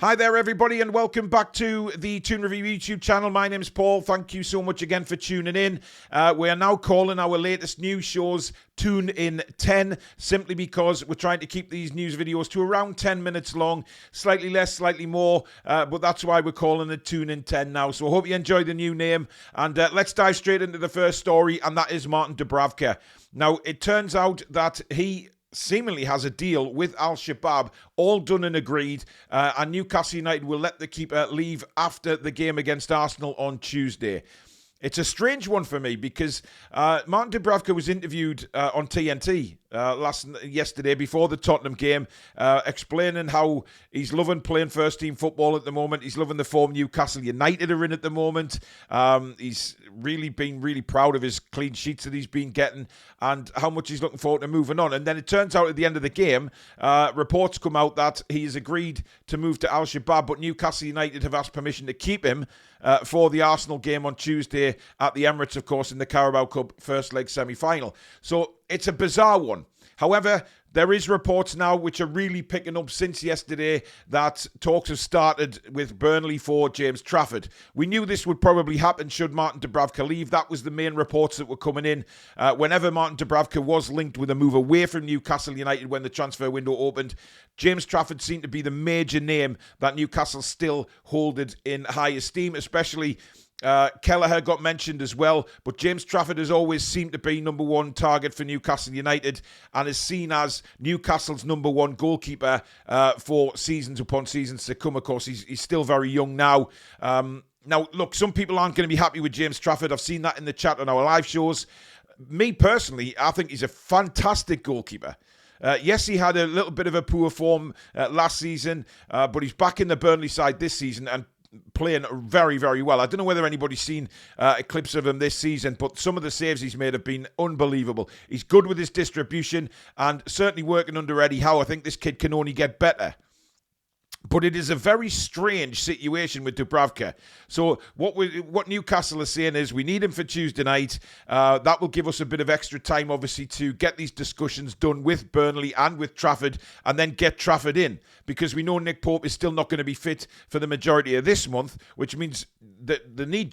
Hi there, everybody, and welcome back to the Toon Review YouTube channel. My name's Paul. Thank you so much again for tuning in. We are now calling our latest news shows Toon In 10, simply because we're trying to keep these news videos to around 10 minutes long, slightly less, slightly more, but that's why we're calling it Toon In 10 now. So I hope you enjoy the new name, and let's dive straight into the first story, and that is Martin Dubravka. Now, it turns out that he seemingly has a deal with Al-Shabaab, all done and agreed, and Newcastle United will let the keeper leave after the game against Arsenal on Tuesday. It's a strange one for me because Martin Dubravka was interviewed on TNT yesterday before the Tottenham game, explaining how he's loving playing first-team football at the moment. He's loving the form Newcastle United are in at the moment. He's really been really proud of his clean sheets that he's been getting and how much he's looking forward to moving on. And then it turns out at the end of the game, reports come out that he has agreed to move to Al-Shabaab, but Newcastle United have asked permission to keep him for the Arsenal game on Tuesday at the Emirates, of course, in the Carabao Cup first leg semi-final. So it's a bizarre one. However, there is reports now which are really picking up since yesterday that talks have started with Burnley for James Trafford. We knew this would probably happen should Martin Dubravka leave. That was the main reports that were coming in. Whenever Martin Dubravka was linked with a move away from Newcastle United when the transfer window opened, James Trafford seemed to be the major name that Newcastle still hold in high esteem, especially Kelleher got mentioned as well, but James Trafford has always seemed to be number one target for Newcastle United and is seen as Newcastle's number one goalkeeper for seasons upon seasons to come. Of course, he's still very young now. Now, look, some people aren't going to be happy with James Trafford. I've seen that in the chat on our live shows. Me personally, I think he's a fantastic goalkeeper. Yes, he had a little bit of a poor form last season, but he's back in the Burnley side this season and playing very, very well. I don't know whether anybody's seen clips of him this season, but some of the saves he's made have been unbelievable. He's good with his distribution and certainly working under Eddie Howe. I think this kid can only get better. But it is a very strange situation with Dubravka. So what Newcastle is saying is we need him for Tuesday night. That will give us a bit of extra time, obviously, to get these discussions done with Burnley and with Trafford and then get Trafford in. Because we know Nick Pope is still not going to be fit for the majority of this month, which means that they need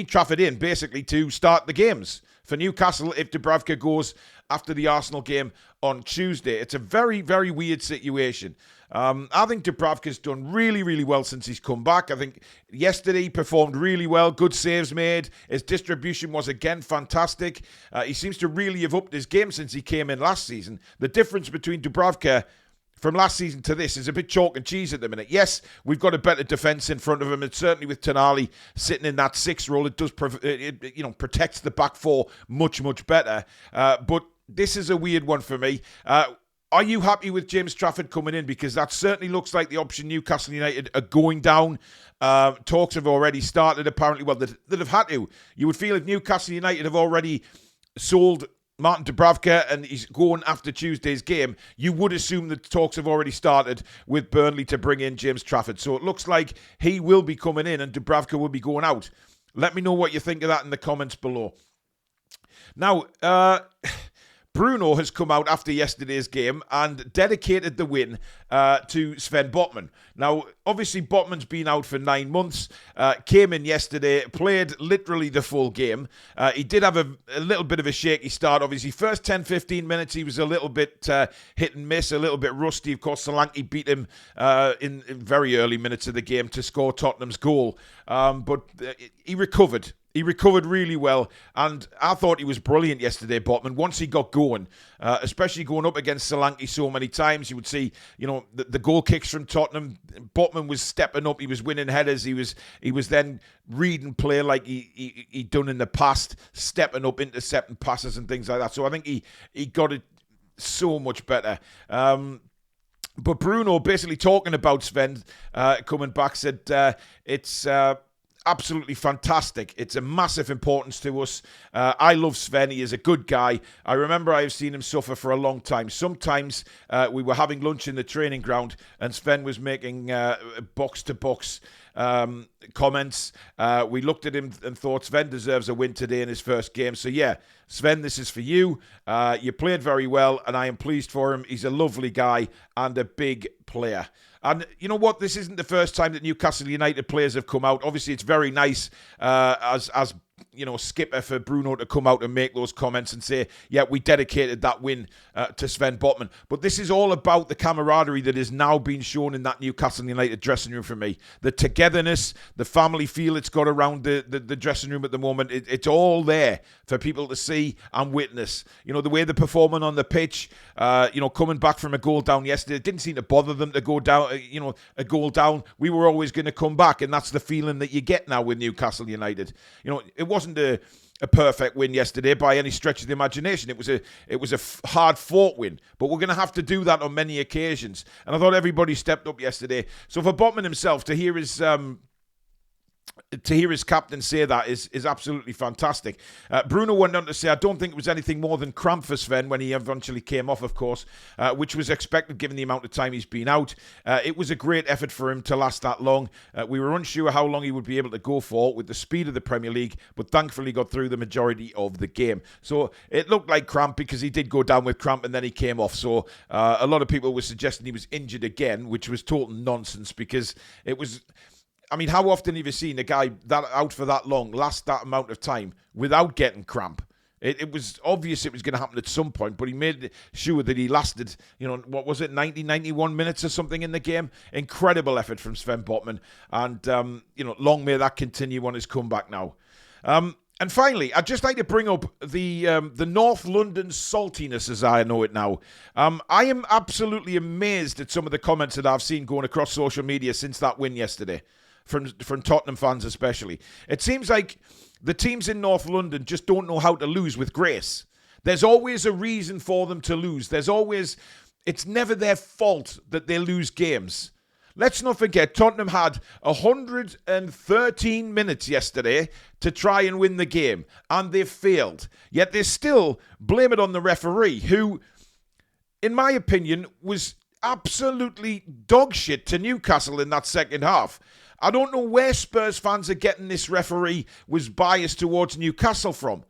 Trafford in, basically, to start the games for Newcastle if Dubravka goes after the Arsenal game on Tuesday. It's a very, very weird situation. I think Dubravka's done really, really well since he's come back. I think yesterday he performed really well. Good saves made. His distribution was again fantastic. He seems to really have upped his game since he came in last season. The difference between Dubravka from last season to this is a bit chalk and cheese at the minute. Yes, we've got a better defence in front of him, and certainly with Tonali sitting in that 6 role, it does protects the back four much, much better. But this is a weird one for me. Are you happy with James Trafford coming in? Because that certainly looks like the option Newcastle United are going down. Talks have already started, apparently. Well, that have had to. You would feel if Newcastle United have already sold Martin Dubravka and he's going after Tuesday's game, you would assume that talks have already started with Burnley to bring in James Trafford. So it looks like he will be coming in and Dubravka will be going out. Let me know what you think of that in the comments below. Now, Bruno has come out after yesterday's game and dedicated the win to Sven Botman. Now, obviously, Botman's been out for 9 months, came in yesterday, played literally the full game. He did have a little bit of a shaky start, obviously. First 10-15 minutes, he was a little bit hit and miss, a little bit rusty. Of course, Solanke beat him in very early minutes of the game to score Tottenham's goal. But he recovered. He recovered really well, and I thought he was brilliant yesterday, Botman. Once he got going, especially going up against Solanke so many times, you would see, the goal kicks from Tottenham. Botman was stepping up. He was winning headers. He was then reading play like he'd done in the past, stepping up, intercepting passes and things like that. So I think he got it so much better. But Bruno basically talking about Sven coming back said it's absolutely fantastic. It's a massive importance to us. I love Sven. He is a good guy. I remember I have seen him suffer for a long time. Sometimes we were having lunch in the training ground and Sven was making box-to-box comments. We looked at him and thought Sven deserves a win today in his first game. So yeah, Sven, this is for you. You played very well and I am pleased for him. He's a lovely guy and a big player. And you know what? This isn't the first time that Newcastle United players have come out. Obviously, it's very nice as you know, skipper for Bruno to come out and make those comments and say, yeah, we dedicated that win to Sven Botman. But this is all about the camaraderie that is now being shown in that Newcastle United dressing room for me. The togetherness, the family feel it's got around the dressing room at the moment. It's all there for people to see and witness. You know, the way they're performing on the pitch, you know, coming back from a goal down yesterday, it didn't seem to bother them to go down, you know, a goal down. We were always going to come back, and that's the feeling that you get now with Newcastle United. You know, it wasn't a perfect win yesterday by any stretch of the imagination. It was a hard-fought win, but we're going to have to do that on many occasions. And I thought everybody stepped up yesterday. So for Botman himself to hear his captain say that is absolutely fantastic. Bruno went on to say, I don't think it was anything more than cramp for Sven when he eventually came off, of course, which was expected given the amount of time he's been out. It was a great effort for him to last that long. We were unsure how long he would be able to go for with the speed of the Premier League, but thankfully got through the majority of the game. So it looked like cramp because he did go down with cramp and then he came off. So a lot of people were suggesting he was injured again, which was total nonsense because it was... I mean, how often have you seen a guy that out for that long, last that amount of time, without getting cramp? It was obvious it was going to happen at some point, but he made sure that he lasted, you know, what was it, 91 minutes or something in the game? Incredible effort from Sven Botman. And, you know, long may that continue on his comeback now. And finally, I'd just like to bring up the North London saltiness, as I know it now. I am absolutely amazed at some of the comments that I've seen going across social media since that win yesterday. From Tottenham fans especially. It seems like the teams in North London just don't know how to lose with grace. There's always a reason for them to lose. It's never their fault that they lose games. Let's not forget, Tottenham had 113 minutes yesterday to try and win the game, and they failed. Yet they still blame it on the referee, who, in my opinion, was absolutely dog shit to Newcastle in that second half. I don't know where Spurs fans are getting this referee was biased towards Newcastle from.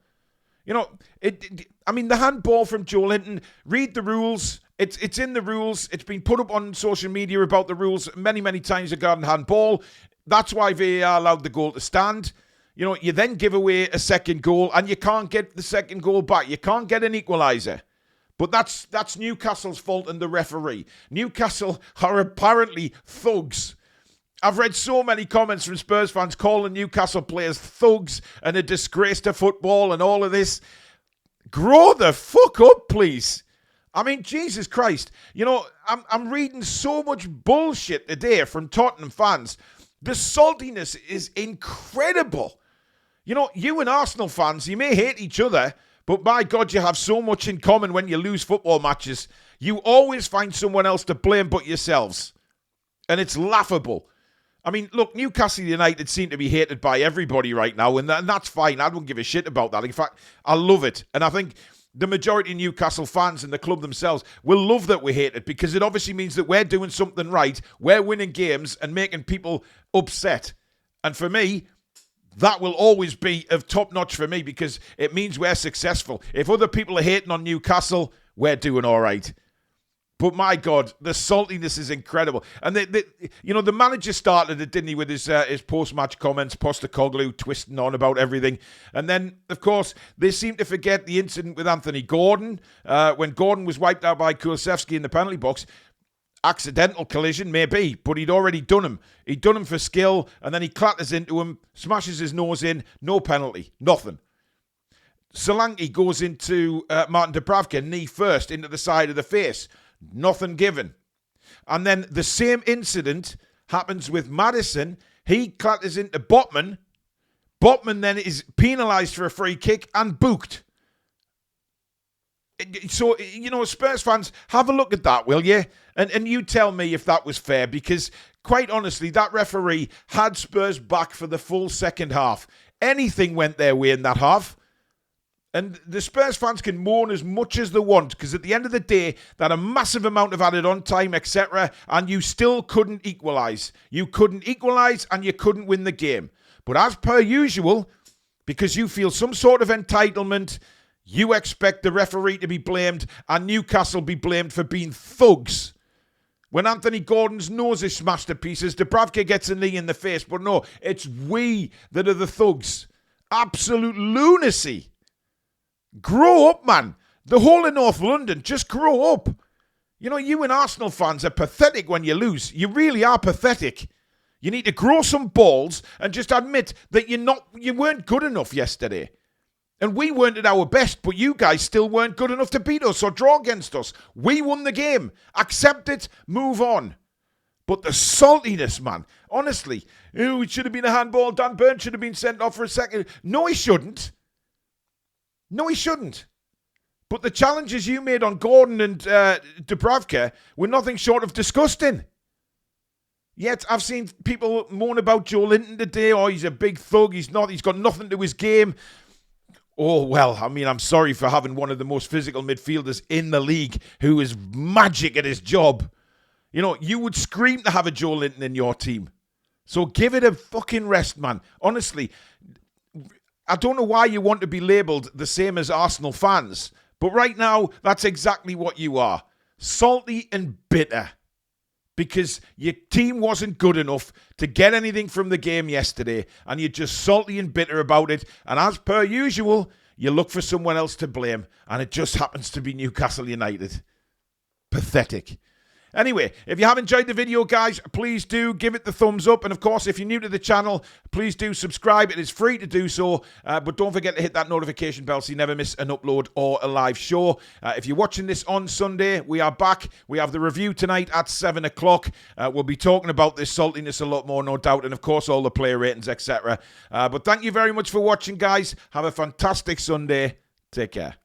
You know, I mean, the handball from Joe Linton, read the rules. It's in the rules. It's been put up on social media about the rules many, many times regarding handball. That's why VAR allowed the goal to stand. You know, you then give away a second goal and you can't get the second goal back. You can't get an equaliser. But that's Newcastle's fault and the referee. Newcastle are apparently thugs. I've read so many comments from Spurs fans calling Newcastle players thugs and a disgrace to football and all of this. Grow the fuck up, please. I mean, Jesus Christ. You know, I'm reading so much bullshit today from Tottenham fans. The saltiness is incredible. You know, you and Arsenal fans, you may hate each other, but by God, you have so much in common when you lose football matches. You always find someone else to blame but yourselves. And it's laughable. I mean, look, Newcastle United seem to be hated by everybody right now, and that's fine. I don't give a shit about that. In fact, I love it. And I think the majority of Newcastle fans and the club themselves will love that we're hated because it obviously means that we're doing something right. We're winning games and making people upset. And for me, that will always be of top notch for me because it means we're successful. If other people are hating on Newcastle, we're doing all right. But my God, the saltiness is incredible. And the manager started it, didn't he, with his post-match comments, Postecoglou twisting on about everything. And then, of course, they seem to forget the incident with Anthony Gordon, when Gordon was wiped out by Kulusevski in the penalty box. Accidental collision, maybe, but he'd already done him. He'd done him for skill, and then he clatters into him, smashes his nose in, no penalty, nothing. Solanke goes into Martin Dubravka, knee first, into the side of the face. Nothing given. And then the same incident happens with Maddison. He clatters into Botman. Botman then is penalised for a free kick and booked. So, you know, Spurs fans, have a look at that, will you? And you tell me if that was fair, because quite honestly, that referee had Spurs back for the full second half. Anything went their way in that half. And the Spurs fans can mourn as much as they want, because at the end of the day, they had a massive amount of added on time, etc., and you still couldn't equalise. You couldn't equalise and you couldn't win the game. But as per usual, because you feel some sort of entitlement, you expect the referee to be blamed and Newcastle be blamed for being thugs. When Anthony Gordon's nose is smashed to pieces, Dubravka gets a knee in the face. But no, it's we that are the thugs. Absolute lunacy. Grow up, man. The whole of North London, just grow up. You know, you and Arsenal fans are pathetic when you lose. You really are pathetic. You need to grow some balls and just admit that you weren't good enough yesterday. And we weren't at our best, but you guys still weren't good enough to beat us or draw against us. We won the game. Accept it, move on. But the saltiness, man, honestly, it should have been a handball. Dan Burn should have been sent off for a second. No, he shouldn't. No, he shouldn't. But the challenges you made on Gordon and Dubravka were nothing short of disgusting. Yet I've seen people moan about Joe Linton today. Oh, he's a big thug. He's not. He's got nothing to his game. Oh, well, I mean, I'm sorry for having one of the most physical midfielders in the league who is magic at his job. You know, you would scream to have a Joe Linton in your team. So give it a fucking rest, man. Honestly, I don't know why you want to be labelled the same as Arsenal fans. But right now, that's exactly what you are. Salty and bitter. Because your team wasn't good enough to get anything from the game yesterday. And you're just salty and bitter about it. And as per usual, you look for someone else to blame. And it just happens to be Newcastle United. Pathetic. Anyway, if you have enjoyed the video, guys, please do give it the thumbs up. And of course, if you're new to the channel, please do subscribe. It is free to do so. But don't forget to hit that notification bell so you never miss an upload or a live show. If you're watching this on Sunday, we are back. We have the review tonight at 7 o'clock. We'll be talking about this saltiness a lot more, no doubt. And of course, all the player ratings, etc. But thank you very much for watching, guys. Have a fantastic Sunday. Take care.